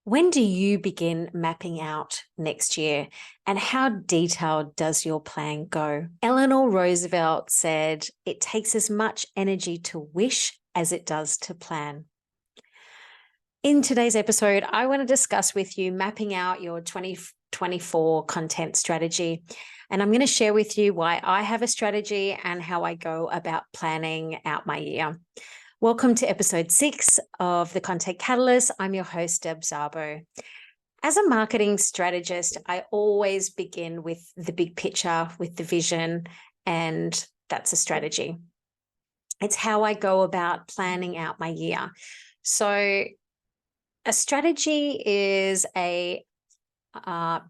When do you begin mapping out next year, and how detailed does your plan go? Eleanor Roosevelt said, "It takes as much energy to wish as it does to plan." In today's episode, I want to discuss with you mapping out your 2024 content strategy. And I'm going to share with you why I have a strategy and how I go about planning out my year. Welcome to episode 6 of the Content Catalyst. I'm your host, Deb Szabo. As a marketing strategist, I always begin with the big picture, with the vision, and that's a strategy. It's how I go about planning out my year. So a strategy is a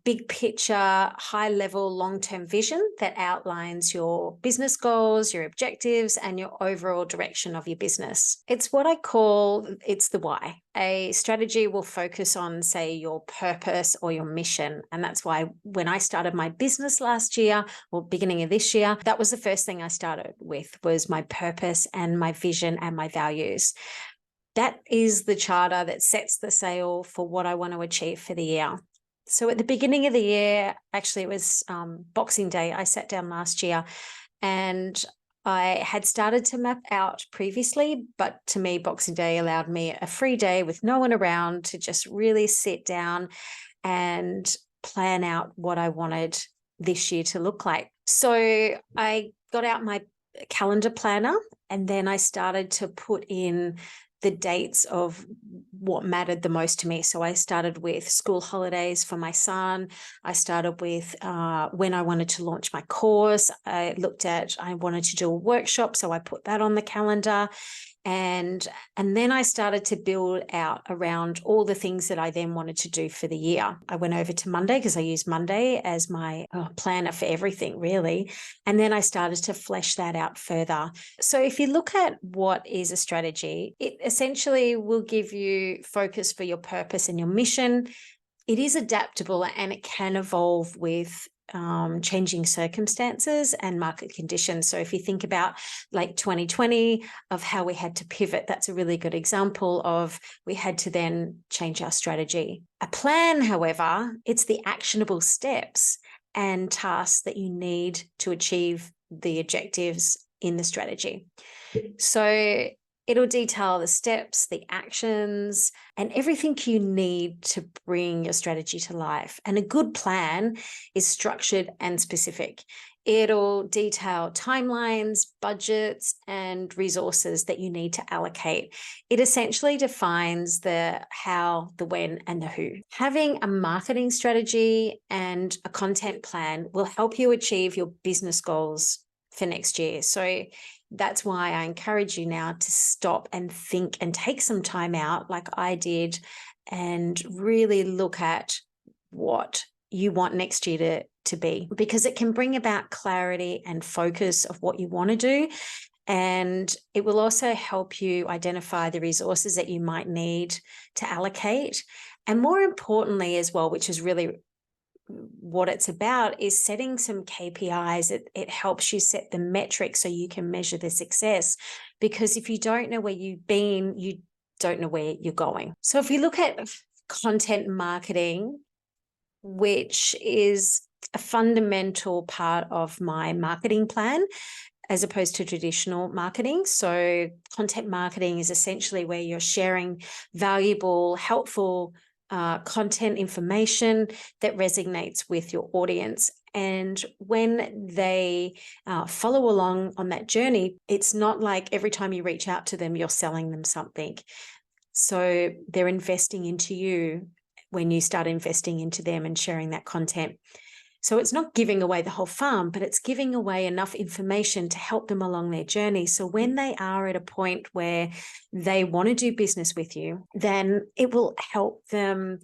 big picture, high level, long-term vision that outlines your business goals, your objectives, and your overall direction of your business. It's what I call, it's the why. A strategy will focus on, say, your purpose or your mission. And that's why when I started my business last year, or beginning of this year, that was the first thing I started with, was my purpose and my vision and my values. That is the charter that sets the sail for what I want to achieve for the year. So at the beginning of the year, actually it was Boxing Day, I sat down last year and I had started to map out previously, but to me, Boxing Day allowed me a free day with no one around to just really sit down and plan out what I wanted this year to look like. So I got out my calendar planner and then I started to put in the dates of what mattered the most to me. So I started with school holidays for my son. I started with when I wanted to launch my course. I wanted to do a workshop, so I put that on the calendar. And then I started to build out around all the things that I then wanted to do for the year. I went over to Monday because I use Monday as my planner for everything, really. And then I started to flesh that out further. So if you look at what is a strategy, it essentially will give you focus for your purpose and your mission. It is adaptable and it can evolve with changing circumstances and market conditions. So if you think about like 2020 of how we had to pivot, that's a really good example of we had to then change our strategy. A plan, however, it's the actionable steps and tasks that you need to achieve the objectives in the strategy. So it'll detail the steps, the actions, and everything you need to bring your strategy to life. And a good plan is structured and specific. It'll detail timelines, budgets, and resources that you need to allocate. It essentially defines the how, the when, and the who. Having a marketing strategy and a content plan will help you achieve your business goals for next year. So that's why I encourage you now to stop and think and take some time out like I did and really look at what you want next year to be, because it can bring about clarity and focus of what you want to do. And it will also help you identify the resources that you might need to allocate. And more importantly as well, which is really what it's about, is setting some KPIs. It helps you set the metrics so you can measure the success, because if you don't know where you've been, you don't know where you're going. So if you look at content marketing, which is a fundamental part of my marketing plan as opposed to traditional marketing. So content marketing is essentially where you're sharing valuable, helpful content information that resonates with your audience. And when they follow along on that journey, it's not like every time you reach out to them, you're selling them something. So they're investing into you when you start investing into them and sharing that content. So it's not giving away the whole farm, but it's giving away enough information to help them along their journey. So when they are at a point where they want to do business with you, then it will help them,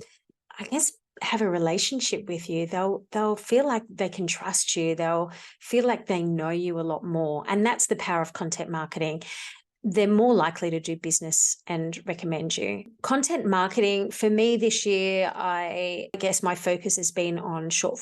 I guess, have a relationship with you. They'll feel like they can trust you. They'll feel like they know you a lot more. And that's the power of content marketing. they're more likely to do business and recommend you. Content marketing for me this year, I guess my focus has been on short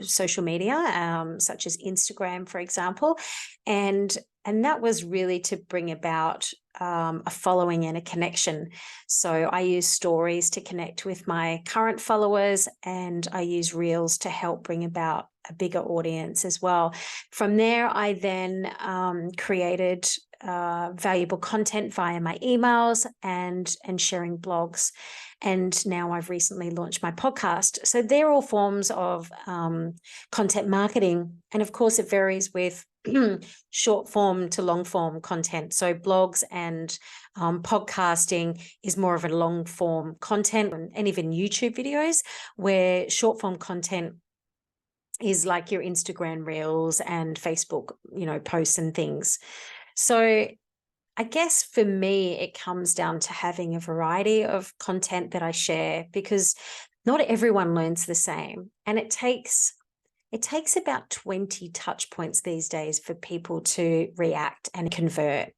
social media, such as Instagram, for example. And that was really to bring about a following and a connection. So I use stories to connect with my current followers, and I use reels to help bring about a bigger audience as well. From there, I then created valuable content via my emails and sharing blogs. And now I've recently launched my podcast. So they're all forms of content marketing. And of course, it varies with short form to long form content. So blogs and podcasting is more of a long form content, and even YouTube videos, where short form content is like your Instagram reels and Facebook, posts and things. So I guess for me, it comes down to having a variety of content that I share, because not everyone learns the same. And it takes about 20 touch points these days for people to react and convert.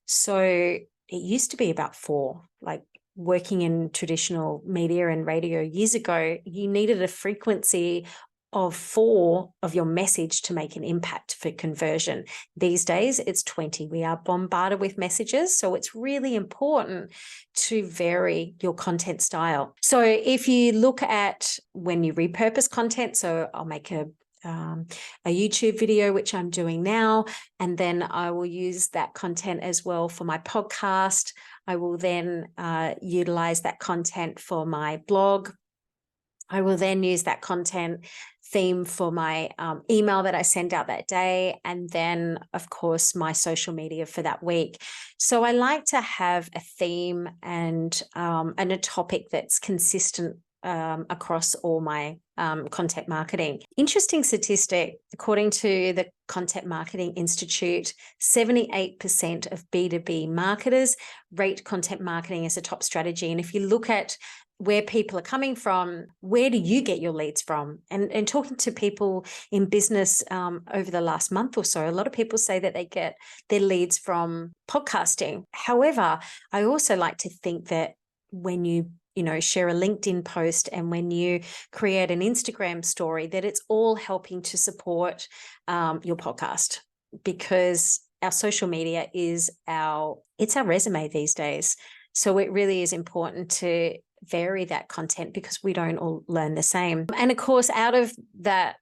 So it used to be about 4, like working in traditional media and radio years ago, you needed a frequency of 4 of your message to make an impact for conversion. These days, it's 20. We are bombarded with messages, so it's really important to vary your content style. So if you look at when you repurpose content, so I'll make a YouTube video, which I'm doing now, and then I will use that content as well for my podcast. I will then utilize that content for my blog. I will then use that content theme for my email that I send out that day, and then, of course, my social media for that week. So I like to have a theme and a topic that's consistent across all my content marketing. Interesting statistic, according to the Content Marketing Institute, 78% of B2B marketers rate content marketing as a top strategy. And if you look at where people are coming from, where do you get your leads from? And talking to people in business over the last month or so, a lot of people say that they get their leads from podcasting. However, I also like to think that when you share a LinkedIn post and when you create an Instagram story, that it's all helping to support your podcast, because our social media is it's our resume these days. So it really is important to vary that content, because we don't all learn the same. And of course, out of that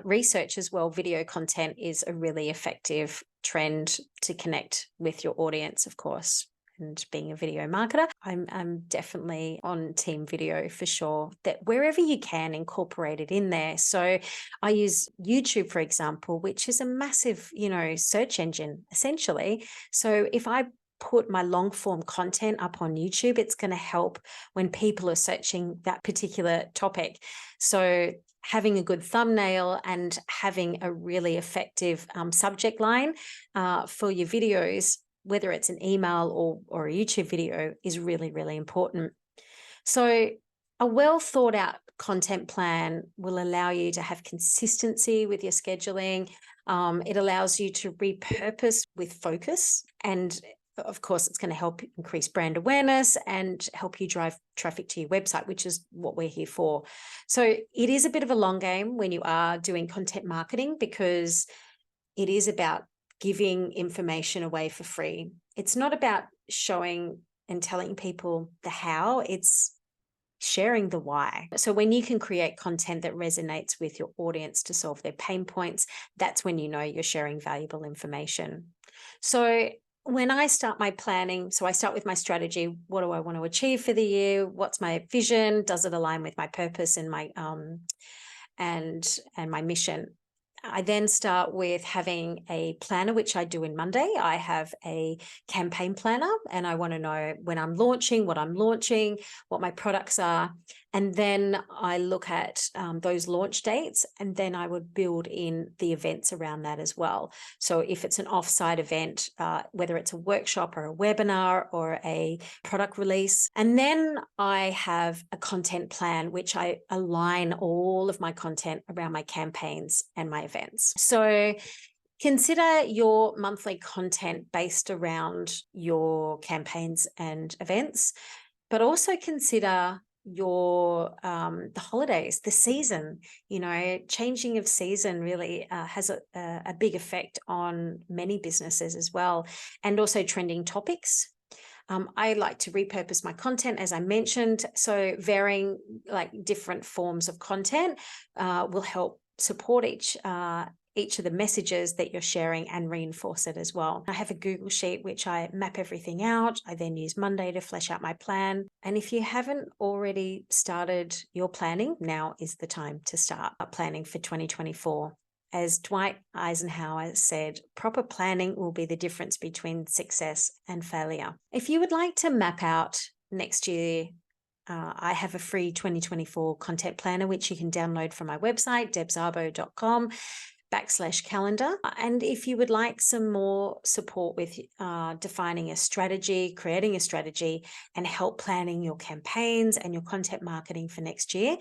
research as well, video content is a really effective trend to connect with your audience, of course. And being a video marketer, I'm definitely on team video for sure, that wherever you can incorporate it in there. So I use YouTube, for example, which is a massive, search engine essentially. So if I put my long form content up on YouTube, it's going to help when people are searching that particular topic. So having a good thumbnail and having a really effective subject line for your videos, whether it's an email or a YouTube video, is really, really important. So a well thought out content plan will allow you to have consistency with your scheduling. It allows you to repurpose with focus, and of course, it's going to help increase brand awareness and help you drive traffic to your website, which is what we're here for. So it is a bit of a long game when you are doing content marketing, because it is about giving information away for free. It's not about showing and telling people the how, it's sharing the why. So when you can create content that resonates with your audience to solve their pain points, that's when you know you're sharing valuable information. So when I start my planning, so I start with my strategy. What do I want to achieve for the year? What's my vision? Does it align with my purpose and my and my mission? I then start with having a planner, which I do in Monday. I have a campaign planner, and I want to know when I'm launching, what I'm launching, what my products are. And then I look at those launch dates, and then I would build in the events around that as well. So if it's an offsite event, whether it's a workshop or a webinar or a product release, and then I have a content plan, which I align all of my content around my campaigns and my events. So Consider your monthly content based around your campaigns and events, but also consider your the holidays, the season. Changing of season really has a big effect on many businesses as well, and also trending topics. I like to repurpose my content, as I mentioned, so varying different forms of content will help support each of the messages that you're sharing and reinforce it as well. I have a Google Sheet which I map everything out. I then use Monday to flesh out my plan. And if you haven't already started your planning, now is the time to start planning for 2024. As Dwight Eisenhower said, proper planning will be the difference between success and failure. If you would like to map out next year, I have a free 2024 content planner, which you can download from my website, debszabo.com/calendar. And if you would like some more support with defining a strategy, creating a strategy, and help planning your campaigns and your content marketing for next year,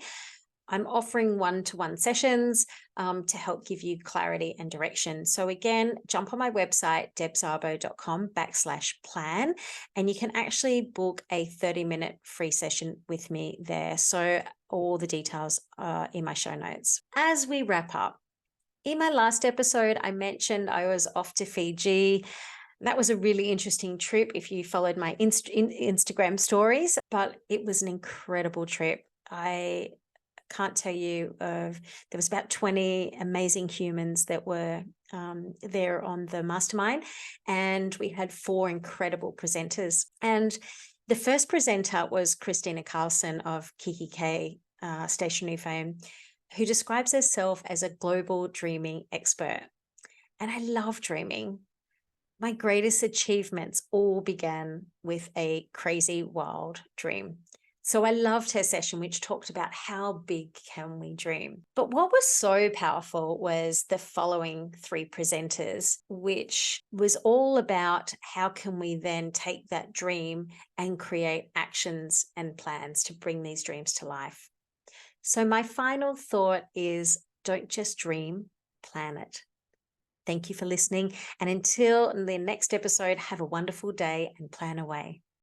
I'm offering one-to-one sessions to help give you clarity and direction. So again, jump on my website, debszabo.com/plan, and you can actually book a 30-minute free session with me there. So all the details are in my show notes. As we wrap up, in my last episode, I mentioned I was off to Fiji. That was a really interesting trip if you followed my Instagram stories, but it was an incredible trip. I can't tell you there was about 20 amazing humans that were there on the mastermind, and we had 4 incredible presenters. And the first presenter was Christina Carlson of Kiki K stationery fame, who describes herself as a global dreaming expert. And I love dreaming. My greatest achievements all began with a crazy, wild dream. So I loved her session, which talked about how big can we dream. But what was so powerful was the following 3 presenters, which was all about how can we then take that dream and create actions and plans to bring these dreams to life. So my final thought is, don't just dream, plan it. Thank you for listening. And until the next episode, have a wonderful day and plan away.